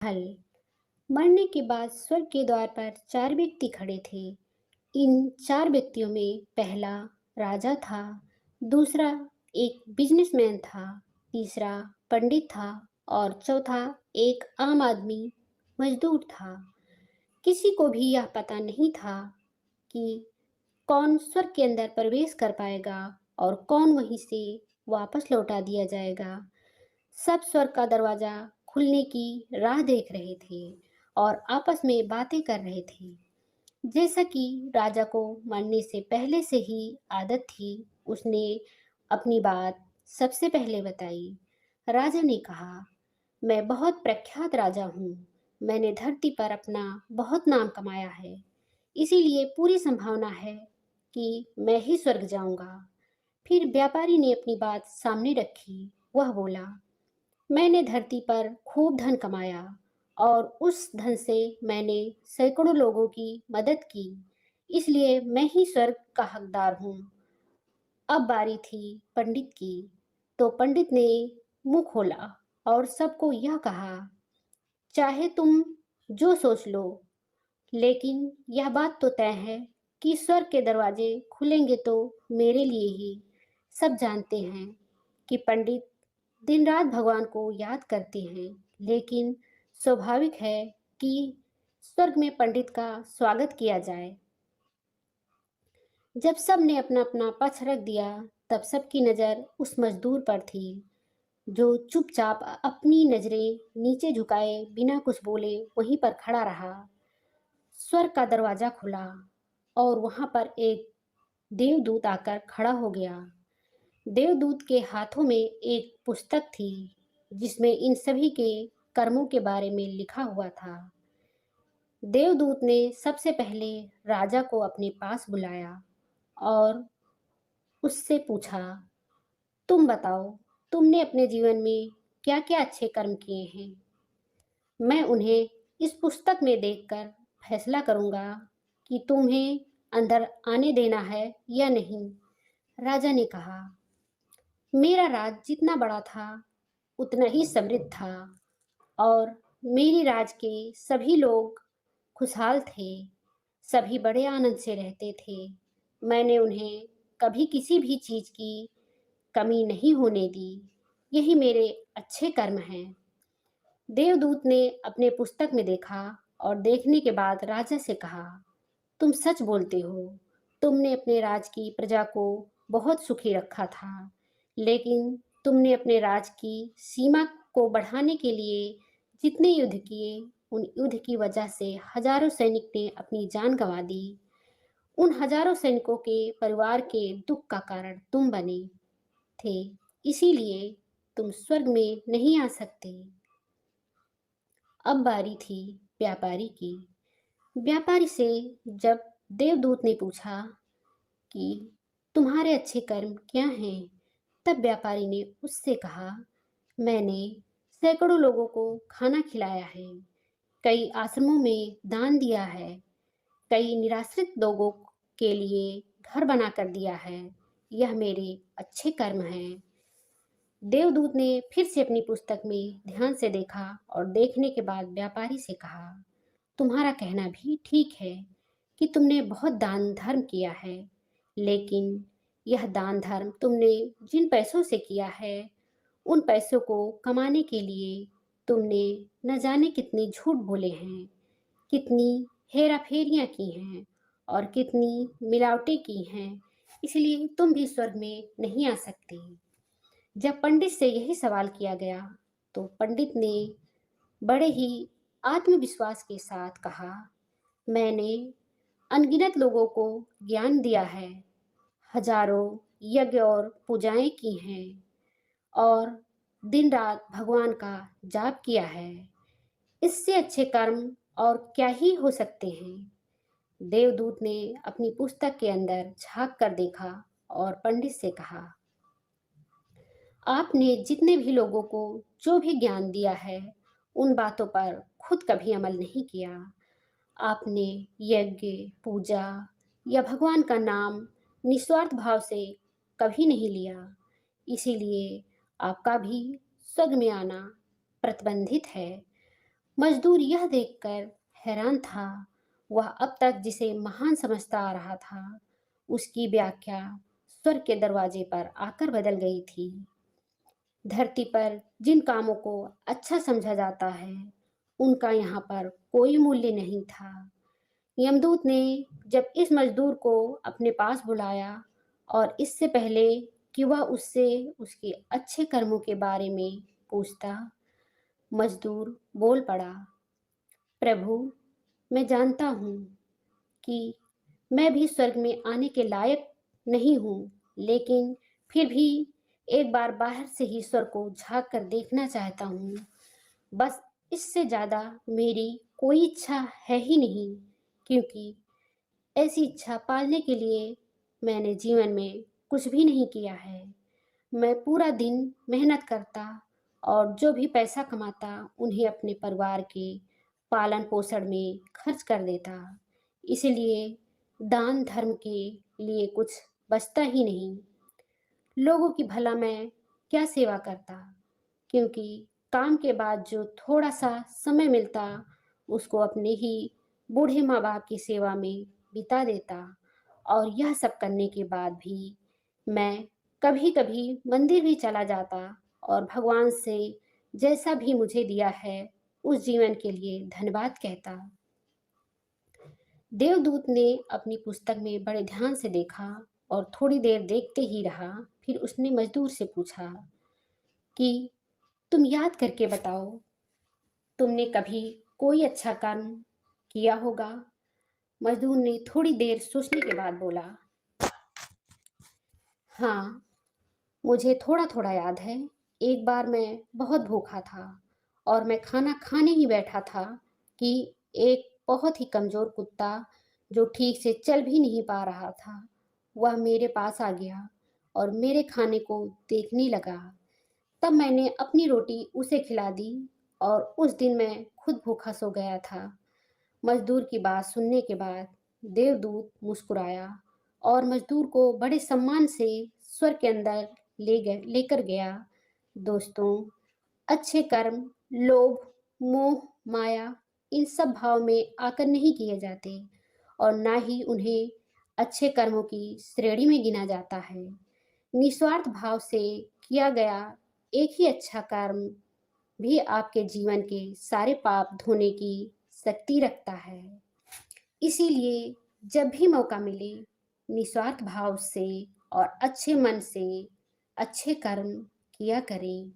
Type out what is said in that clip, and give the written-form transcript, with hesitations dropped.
हल। मरने के बाद स्वर्ग के द्वार पर चार व्यक्ति खड़े थे। इन चार व्यक्तियों में पहला राजा था, दूसरा एक बिजनेसमैन था, तीसरा पंडित था और चौथा एक आम आदमी मजदूर था। किसी को भी यह पता नहीं था कि कौन स्वर्ग के अंदर प्रवेश कर पाएगा और कौन वहीं से वापस लौटा दिया जाएगा। सब स्वर्ग का दरवाजा खुलने की राह देख रहे थे और आपस में बातें कर रहे थे। जैसा कि राजा को मरने से पहले से ही आदत थी, उसने अपनी बात सबसे पहले बताई। राजा ने कहा, मैं बहुत प्रख्यात राजा हूँ। मैंने धरती पर अपना बहुत नाम कमाया है, इसीलिए पूरी संभावना है कि मैं ही स्वर्ग जाऊंगा। फिर व्यापारी ने अपनी बात सामने रखी। वह बोला, मैंने धरती पर खूब धन कमाया और उस धन से मैंने सैकड़ों लोगों की मदद की, इसलिए मैं ही स्वर्ग का हकदार हूँ। अब बारी थी पंडित की। तो पंडित ने मुंह खोला और सबको यह कहा, चाहे तुम जो सोच लो, लेकिन यह बात तो तय है कि स्वर्ग के दरवाजे खुलेंगे तो मेरे लिए ही। सब जानते हैं कि पंडित दिन रात भगवान को याद करते हैं, लेकिन स्वाभाविक है कि स्वर्ग में पंडित का स्वागत किया जाए। जब सब ने अपना अपना पक्ष रख दिया, तब सबकी नज़र उस मजदूर पर थी जो चुपचाप अपनी नजरें नीचे झुकाए बिना कुछ बोले वहीं पर खड़ा रहा। स्वर्ग का दरवाजा खुला और वहां पर एक देवदूत आकर खड़ा हो गया। देवदूत के हाथों में एक पुस्तक थी जिसमें इन सभी के कर्मों के बारे में लिखा हुआ था। देवदूत ने सबसे पहले राजा को अपने पास बुलाया और उससे पूछा, तुम बताओ, तुमने अपने जीवन में क्या क्या अच्छे कर्म किए हैं? मैं उन्हें इस पुस्तक में देखकर फैसला करूंगा कि तुम्हें अंदर आने देना है या नहीं। राजा ने कहा, मेरा राज जितना बड़ा था उतना ही समृद्ध था और मेरी राज के सभी लोग खुशहाल थे। सभी बड़े आनंद से रहते थे। मैंने उन्हें कभी किसी भी चीज की कमी नहीं होने दी। यही मेरे अच्छे कर्म हैं। देवदूत ने अपने पुस्तक में देखा और देखने के बाद राजा से कहा, तुम सच बोलते हो। तुमने अपने राज की प्रजा को बहुत सुखी रखा था, लेकिन तुमने अपने राज की सीमा को बढ़ाने के लिए जितने युद्ध किए, उन युद्ध की वजह से हजारों सैनिक ने अपनी जान गंवा दी। उन हजारों सैनिकों के परिवार के दुख का कारण तुम बने थे, इसीलिए तुम स्वर्ग में नहीं आ सकते। अब बारी थी व्यापारी की। व्यापारी से जब देवदूत ने पूछा कि तुम्हारे अच्छे कर्म क्या हैं, तब व्यापारी ने उससे कहा, मैंने सैकड़ों लोगों को खाना खिलाया है, कई आश्रमों में दान दिया है, कई निराश्रित लोगों के लिए घर बना कर दिया है। यह मेरे अच्छे कर्म हैं। देवदूत ने फिर से अपनी पुस्तक में ध्यान से देखा और देखने के बाद व्यापारी से कहा, तुम्हारा कहना भी ठीक है कि तुमने बहुत दान धर्म किया है, लेकिन यह दान धर्म तुमने जिन पैसों से किया है, उन पैसों को कमाने के लिए तुमने न जाने कितने झूठ बोले हैं, कितनी हेरा फेरियां की हैं और कितनी मिलावटें की हैं, इसलिए तुम भी स्वर्ग में नहीं आ सकते। जब पंडित से यही सवाल किया गया, तो पंडित ने बड़े ही आत्मविश्वास के साथ कहा, मैंने अनगिनत लोगों को ज्ञान दिया है, हजारों यज्ञ और पूजाएं की हैं और दिन रात भगवान का जाप किया है। इससे अच्छे कर्म और क्या ही हो सकते हैं। देवदूत ने अपनी पुस्तक के अंदर झांक कर देखा और पंडित से कहा, आपने जितने भी लोगों को जो भी ज्ञान दिया है, उन बातों पर खुद कभी अमल नहीं किया। आपने यज्ञ, पूजा या भगवान का नाम निस्वार्थ भाव से कभी नहीं लिया, इसीलिए आपका भी स्वर्ग में आना प्रतिबंधित है। मजदूर यह देखकर हैरान था। वह अब तक जिसे महान समझता आ रहा था, उसकी व्याख्या स्वर्ग के दरवाजे पर आकर बदल गई थी। धरती पर जिन कामों को अच्छा समझा जाता है, उनका यहाँ पर कोई मूल्य नहीं था। यमदूत ने जब इस मजदूर को अपने पास बुलाया और इससे पहले कि वह उससे उसके अच्छे कर्मों के बारे में पूछता, मजदूर बोल पड़ा, प्रभु, मैं जानता हूँ कि मैं भी स्वर्ग में आने के लायक नहीं हूँ, लेकिन फिर भी एक बार बाहर से ही स्वर्ग को झांक कर देखना चाहता हूँ। बस इससे ज़्यादा मेरी कोई इच्छा है ही नहीं, क्योंकि ऐसी इच्छा पालने के लिए मैंने जीवन में कुछ भी नहीं किया है। मैं पूरा दिन मेहनत करता और जो भी पैसा कमाता उन्हें अपने परिवार के पालन पोषण में खर्च कर देता। इसलिए दान धर्म के लिए कुछ बचता ही नहीं। लोगों की भला मैं क्या सेवा करता, क्योंकि काम के बाद जो थोड़ा सा समय मिलता उसको अपने ही बूढ़े माँ बाप की सेवा में बिता देता। और यह सब करने के बाद भी मैं कभी कभी मंदिर भी चला जाता और भगवान से जैसा भी मुझे दिया है उस जीवन के लिए धन्यवाद कहता। देवदूत ने अपनी पुस्तक में बड़े ध्यान से देखा और थोड़ी देर देखते ही रहा। फिर उसने मजदूर से पूछा कि तुम याद करके बताओ, तुमने कभी कोई अच्छा काम किया होगा? मजदूर ने थोड़ी देर सोचने के बाद बोला, हाँ, मुझे थोड़ा थोड़ा याद है। एक बार मैं बहुत भूखा था और मैं खाना खाने ही बैठा था कि एक बहुत ही कमज़ोर कुत्ता, जो ठीक से चल भी नहीं पा रहा था, वह मेरे पास आ गया और मेरे खाने को देखने लगा। तब मैंने अपनी रोटी उसे खिला दी और उस दिन मैं खुद भूखा सो गया था। मजदूर की बात सुनने के बाद देवदूत मुस्कुराया और मजदूर को बड़े सम्मान से स्वर्ग के अंदर लेकर गया। दोस्तों, अच्छे कर्म लोभ, मोह, माया, इन सब भाव में आकर नहीं किए जाते और ना ही उन्हें अच्छे कर्मों की श्रेणी में गिना जाता है। निस्वार्थ भाव से किया गया एक ही अच्छा कर्म भी आपके जीवन के सारे पाप धोने की शक्ति रखता है। इसीलिए जब भी मौका मिले, निस्वार्थ भाव से और अच्छे मन से अच्छे कर्म किया करें।